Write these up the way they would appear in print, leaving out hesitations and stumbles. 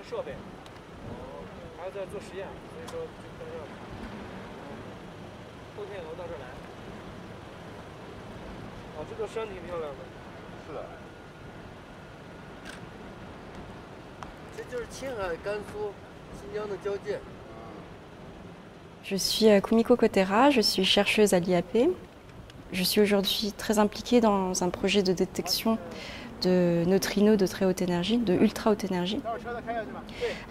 装设备，还在做实验，所以说就在这儿看。后天以后到这儿来。哦，这座山挺漂亮的。是的。这就是青海、甘肃、新疆的交界。Je suis Kumiko Kotera, je suis chercheuse à l'IAP. Je suis aujourd'hui très impliquée dans un projet de détection de neutrinos de très haute énergie, de ultra haute énergie,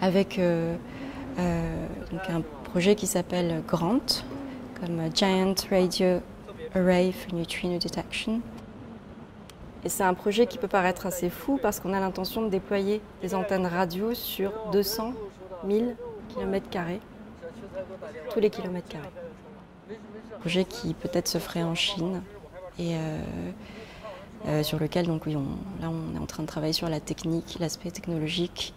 avec donc un projet qui s'appelle GRANT, comme Giant Radio Array for Neutrino Detection. Et c'est un projet qui peut paraître assez fou parce qu'on a l'intention de déployer des antennes radio sur 200 000 km², tous les kilomètres carrés. Un projet qui peut-être se ferait en Chine et sur lequel donc, oui, là on est en train de travailler sur la technique, l'aspect technologique.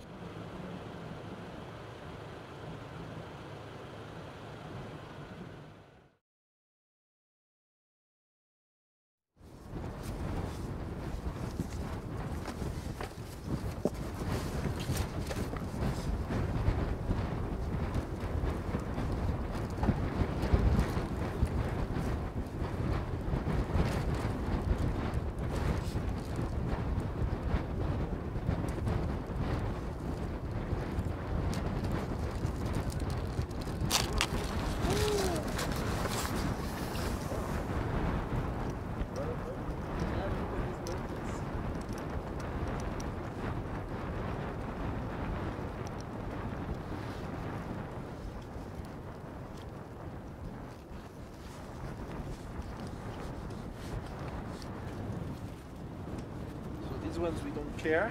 These ones we don't care.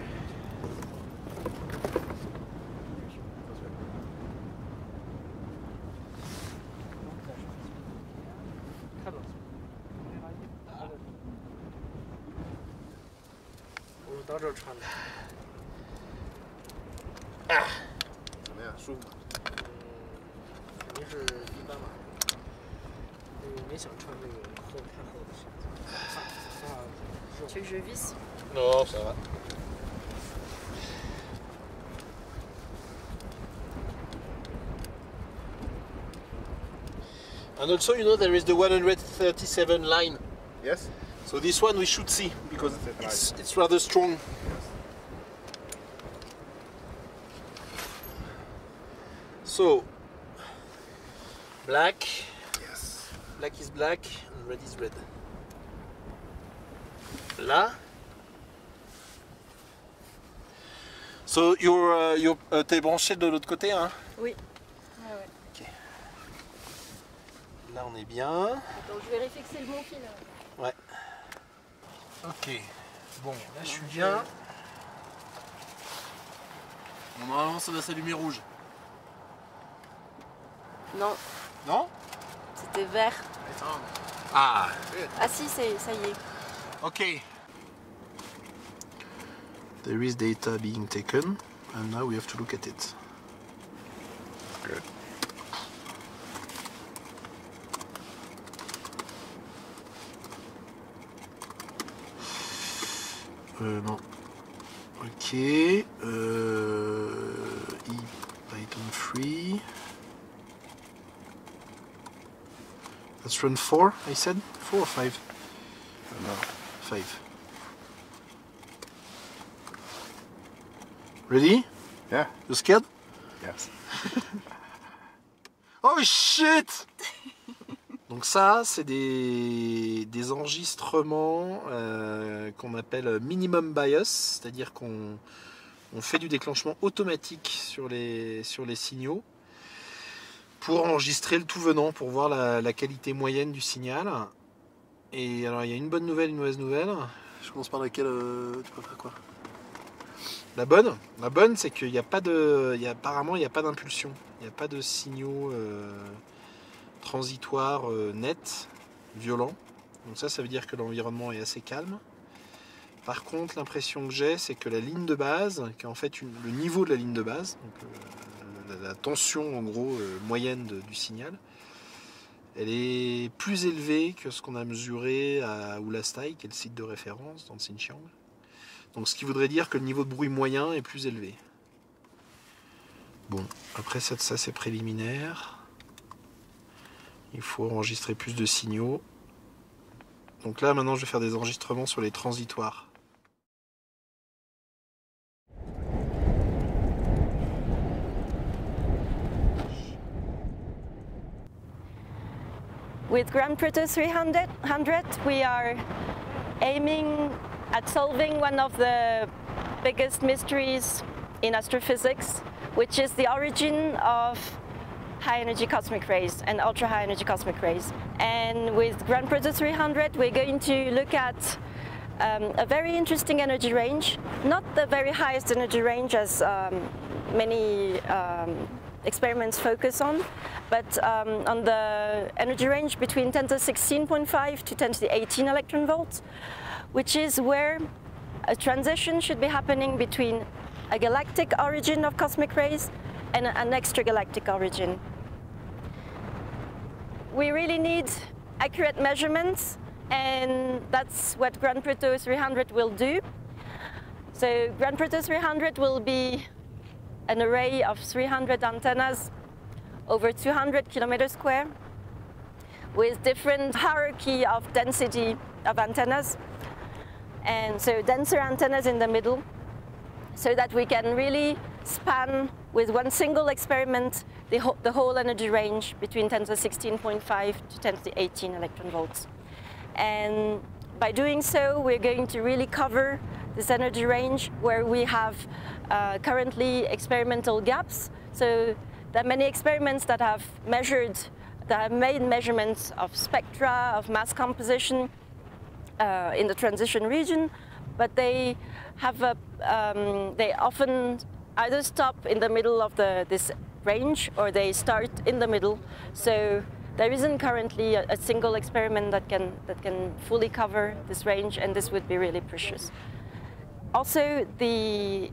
Ah, 怎么样？舒服吗？肯定是一般吧。没想穿这个太厚的鞋子。Tu veux que je visse? Non, ça va. And also, you know, there is the 137 line. Yes. So this one we should see because it's rather strong. So, black. Yes. Black is black and red is red. Là. So t'es branché de l'autre côté, hein? Oui. Ah ouais. Ok. Là on est bien. Attends, je vérifie que c'est le bon fil. Ouais. Ok. Bon, là je suis bien. Bon, normalement ça va s'allumer rouge. Non, Non? c'était vert. Ah. Ah si, ça y est. Okay. There is data being taken, and now we have to look at it. Good. Non. Ok. Python 3. Let's run 4, I said? 4 or 5? No, 5. Ready? Yeah. You scared? Yes. Oh shit! Donc ça, c'est des enregistrements qu'on appelle minimum bias, c'est-à-dire qu'on fait du déclenchement automatique sur les signaux pour enregistrer le tout venant, pour voir la qualité moyenne du signal. Et alors il y a une bonne nouvelle, une mauvaise nouvelle. Je commence par laquelle tu préfères quoi? La bonne, c'est qu'il n'y a pas apparemment il n'y a pas d'impulsion, il n'y a pas de signaux transitoires nets, violents. Donc ça veut dire que l'environnement est assez calme. Par contre, l'impression que j'ai, c'est que la ligne de base, qui est en fait le niveau de la ligne de base, donc la tension en gros moyenne du signal, elle est plus élevée que ce qu'on a mesuré à Ulastai, qui est le site de référence dans le Xinjiang. Donc ce qui voudrait dire que le niveau de bruit moyen est plus élevé. Bon, après ça c'est préliminaire. Il faut enregistrer plus de signaux. Donc là maintenant je vais faire des enregistrements sur les transitoires. With Grand Proto 300, we are aiming at solving one of the biggest mysteries in astrophysics, which is the origin of high-energy cosmic rays and ultra-high-energy cosmic rays. And with Grand Proto 300, we're going to look at a very interesting energy range, not the very highest energy range as many experiments focus on, but on the energy range between 10 to the 16.5 to 10 to the 18 electron volts, which is where a transition should be happening between a galactic origin of cosmic rays and an extragalactic origin. We really need accurate measurements, and that's what Grand Proto 300 will do. So Grand Proto 300 will be an array of 300 antennas over 200 kilometers square with different hierarchy of density of antennas, and so denser antennas in the middle, so that we can really span with one single experiment the whole energy range between 10 to the 16.5 to 10 to the 18 electron volts. And by doing so, we're going to really cover this energy range where we have currently experimental gaps. So there are many experiments that have made measurements of spectra, of mass composition in the transition region, but they often either stop in the middle of this range or they start in the middle. So there isn't currently a single experiment that can fully cover this range, and this would be really precious. Also, the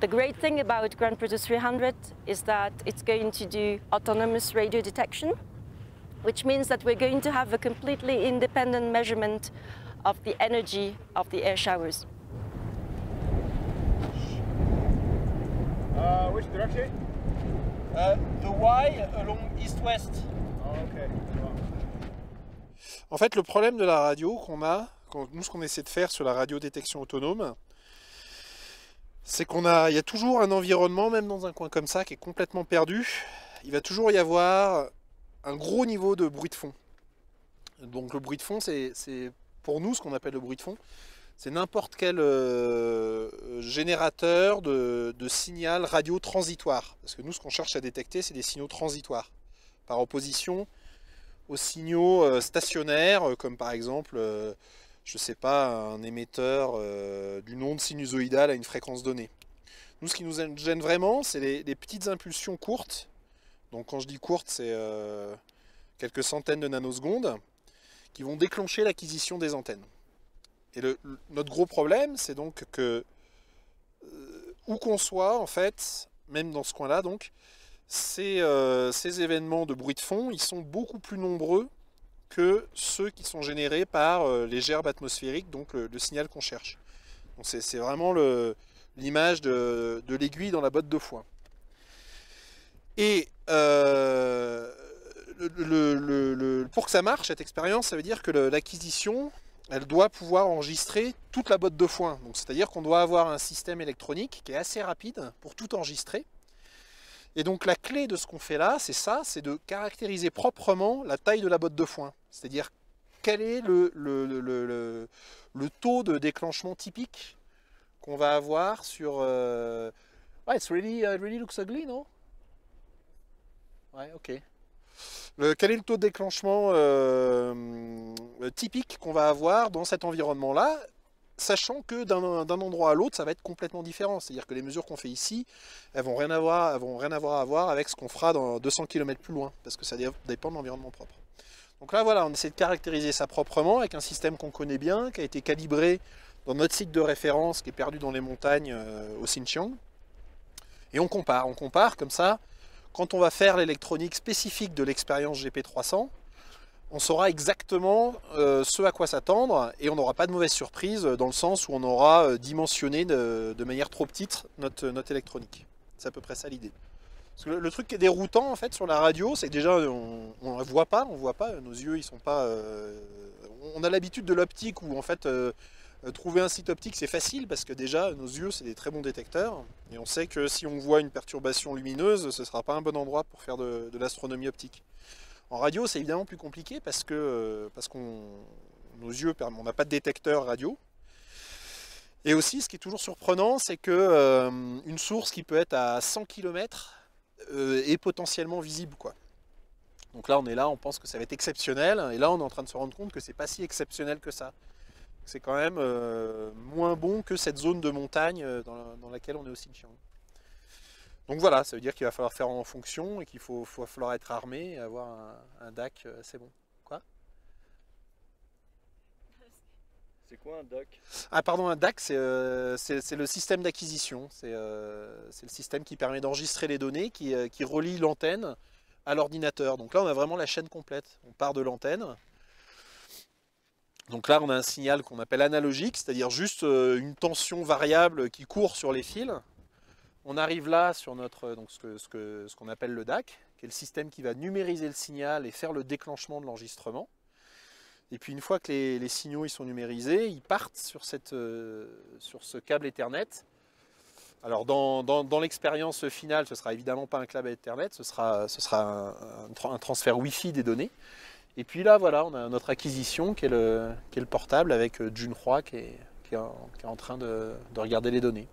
great thing about Grand Proto 300 is that it's going to do autonomous radio detection, which means that we're going to have a completely independent measurement of the energy of the air showers. Which direction? The Y along east-west. Okay. En fait, le problème de la radio qu'on a, nous ce qu'on essaie de faire sur la radiodétection autonome, c'est il y a toujours un environnement, même dans un coin comme ça, qui est complètement perdu. Il va toujours y avoir un gros niveau de bruit de fond. Donc le bruit de fond, c'est pour nous ce qu'on appelle le bruit de fond. C'est n'importe quel générateur de signal radio transitoire. Parce que nous, ce qu'on cherche à détecter, c'est des signaux transitoires. Par opposition aux signaux stationnaires, comme par exemple, je sais pas, un émetteur d'une onde sinusoïdale à une fréquence donnée. Nous, ce qui nous gêne vraiment, c'est les petites impulsions courtes. Donc quand je dis courtes, c'est quelques centaines de nanosecondes, qui vont déclencher l'acquisition des antennes. Et notre gros problème, c'est donc que, où qu'on soit, en fait, même dans ce coin-là, donc, ces événements de bruit de fond, ils sont beaucoup plus nombreux que ceux qui sont générés par les gerbes atmosphériques, donc le signal qu'on cherche. Donc c'est vraiment l'image de l'aiguille dans la botte de foin. Et pour que ça marche, cette expérience, ça veut dire que l'acquisition, elle doit pouvoir enregistrer toute la botte de foin. Donc c'est-à-dire qu'on doit avoir un système électronique qui est assez rapide pour tout enregistrer. Et donc la clé de ce qu'on fait là, c'est ça, c'est de caractériser proprement la taille de la botte de foin. C'est-à-dire quel est le taux de déclenchement typique qu'on va avoir sur... Ouais, it really looks ugly, non? Ouais, ok. Quel est le taux de déclenchement typique qu'on va avoir dans cet environnement-là, sachant que d'un endroit à l'autre, ça va être complètement différent. C'est-à-dire que les mesures qu'on fait ici, elles vont rien avoir à voir avec ce qu'on fera dans 200 km plus loin, parce que ça dépend de l'environnement propre. Donc là, voilà, on essaie de caractériser ça proprement avec un système qu'on connaît bien, qui a été calibré dans notre site de référence, qui est perdu dans les montagnes au Xinjiang. Et on compare comme ça. Quand on va faire l'électronique spécifique de l'expérience GP300, on saura exactement ce à quoi s'attendre et on n'aura pas de mauvaise surprise dans le sens où on aura dimensionné de manière trop petite notre électronique. C'est à peu près ça l'idée. Parce que le truc qui est déroutant en fait sur la radio, c'est que déjà on la voit pas, nos yeux ils sont pas. On a l'habitude de l'optique où en fait trouver un site optique c'est facile parce que déjà nos yeux c'est des très bons détecteurs et on sait que si on voit une perturbation lumineuse, ce sera pas un bon endroit pour faire de l'astronomie optique. En radio c'est évidemment plus compliqué parce qu'on nos yeux on n'a pas de détecteur radio. Et aussi ce qui est toujours surprenant c'est que une source qui peut être à 100 km est potentiellement visible quoi. Donc là on est là, on pense que ça va être exceptionnel et là on est en train de se rendre compte que c'est pas si exceptionnel que ça. C'est quand même moins bon que cette zone de montagne dans laquelle on est au Xinjiang. Donc voilà, ça veut dire qu'il va falloir faire en fonction et qu'il va falloir être armé et avoir un DAC assez bon. Quoi? C'est quoi un DAC? Ah pardon, un DAC c'est le système d'acquisition. C'est le système qui permet d'enregistrer les données, qui relie l'antenne à l'ordinateur. Donc là on a vraiment la chaîne complète. On part de l'antenne. Donc là on a un signal qu'on appelle analogique, c'est-à-dire juste une tension variable qui court sur les fils. On arrive là sur notre, donc ce qu'on appelle le DAC, qui est le système qui va numériser le signal et faire le déclenchement de l'enregistrement. Et puis une fois que les signaux ils sont numérisés, ils partent sur ce câble Ethernet. Alors dans l'expérience finale, ce sera évidemment pas un câble Ethernet, ce sera un transfert Wi-Fi des données. Et puis là voilà, on a notre acquisition qui est le portable avec Junhua qui est en train de regarder les données.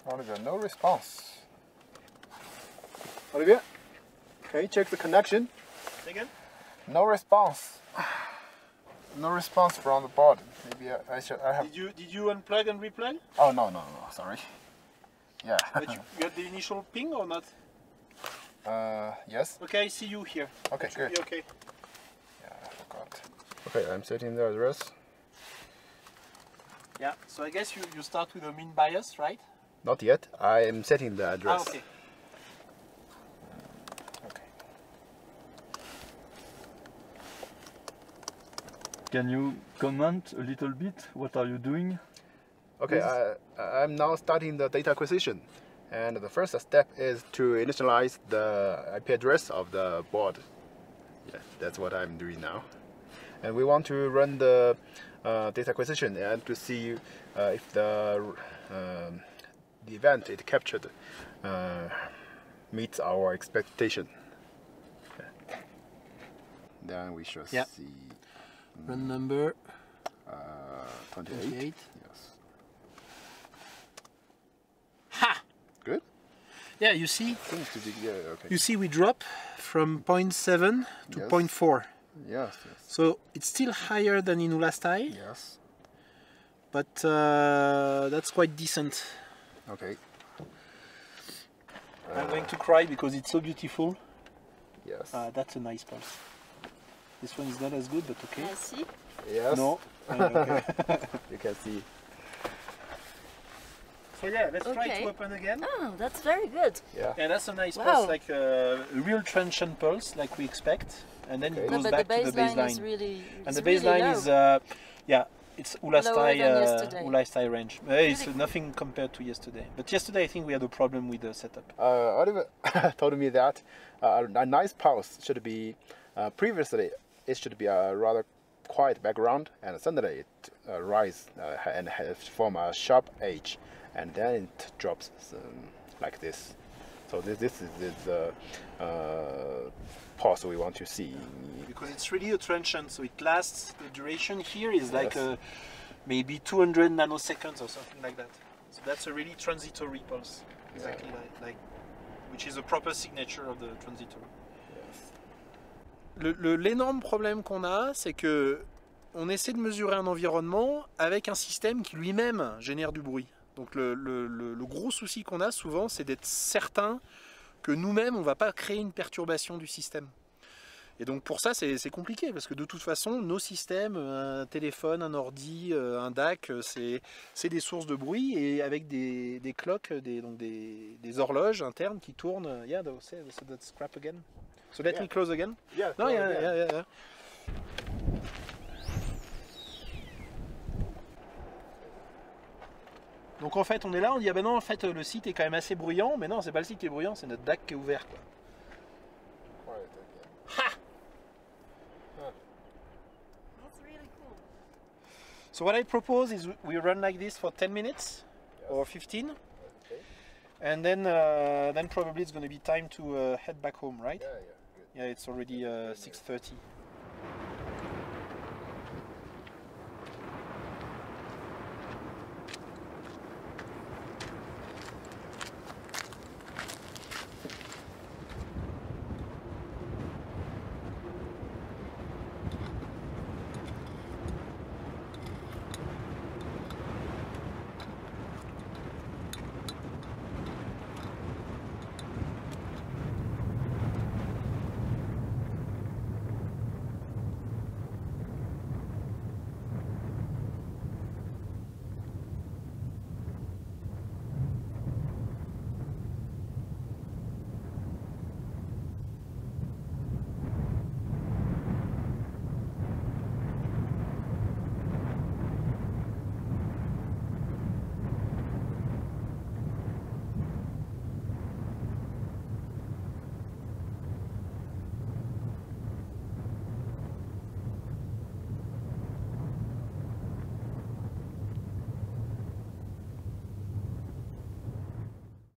Oliver, no response. Olivier, can you check the connection? Again? No response. No response from the board. Maybe I have. Did you unplug and replug? Oh no, sorry. Yeah. But you got the initial ping or not? Yes. Okay, I see you here. Okay, Should be good. okay. Yeah, I forgot. Okay, I'm setting the address. Yeah, so I guess you start with a mean bias, right? Not yet. I am setting the address. Ah, okay. Okay. Can you comment a little bit? What are you doing? Okay, I'm now starting the data acquisition. And the first step is to initialize the IP address of the board. Yeah, that's what I'm doing now. And we want to run the data acquisition and to see if the event it captured meets our expectation. Okay. Then we should Yeah. see Run number 28. 28. Yes. Ha! Good. Yeah, you see? Seems to be yeah, okay. You see we drop from 0.7 to Yes. 0.4. Yes. So it's still higher than in Ulastai, Yes. but that's quite decent. Okay. I'm going to cry because it's so beautiful. Yes. That's a nice pulse. This one is not as good, but okay. See? Yes. No. Okay. You can see. So yeah, let's try Okay. to open again. Oh, that's very good. Yeah. Yeah, that's a nice Wow. pulse, like a real transient pulse, like we expect, and then it Okay. No, goes but back the to the baseline baseline. is really And the really baseline low. is, yeah, it's Lower Ulastai, than yesterday. Ulastai range. It's Really? nothing compared to yesterday. But yesterday I think we had a problem with the setup. Oliver told me that a nice pulse should be previously it should be a rather quiet background, and suddenly it rise and form a sharp edge, and then it drops like this. So this is the pulse we want to see. Because it's really a transient, so it lasts, the duration here is like Yes. maybe 200 nanoseconds or something like that. So that's a really transitory pulse, exactly like which is a proper signature of the transitory. L'énorme problème qu'on a, c'est que on essaie de mesurer un environnement avec un système qui lui-même génère du bruit. Donc le gros souci qu'on a souvent, c'est d'être certain que nous-mêmes, on ne va pas créer une perturbation du système. Et donc pour ça, c'est compliqué, parce que de toute façon, nos systèmes, un téléphone, un ordi, un DAC, c'est des sources de bruit, et avec des clocks, des horloges internes qui tournent. Yeah, so that's scrap again. So let me close again. Yeah. No, yeah. Donc en fait on est là, on dit ah ben non en fait le site est quand même assez bruyant, mais non c'est pas le site qui est bruyant, c'est notre DAC qui est ouvert quoi. Quiet, Ha! That's really cool. So what I propose is we run like this for 10 minutes or 15, Okay. and then probably it's going to be time to head back home, right? Yeah, good. Yeah, it's already 6:30.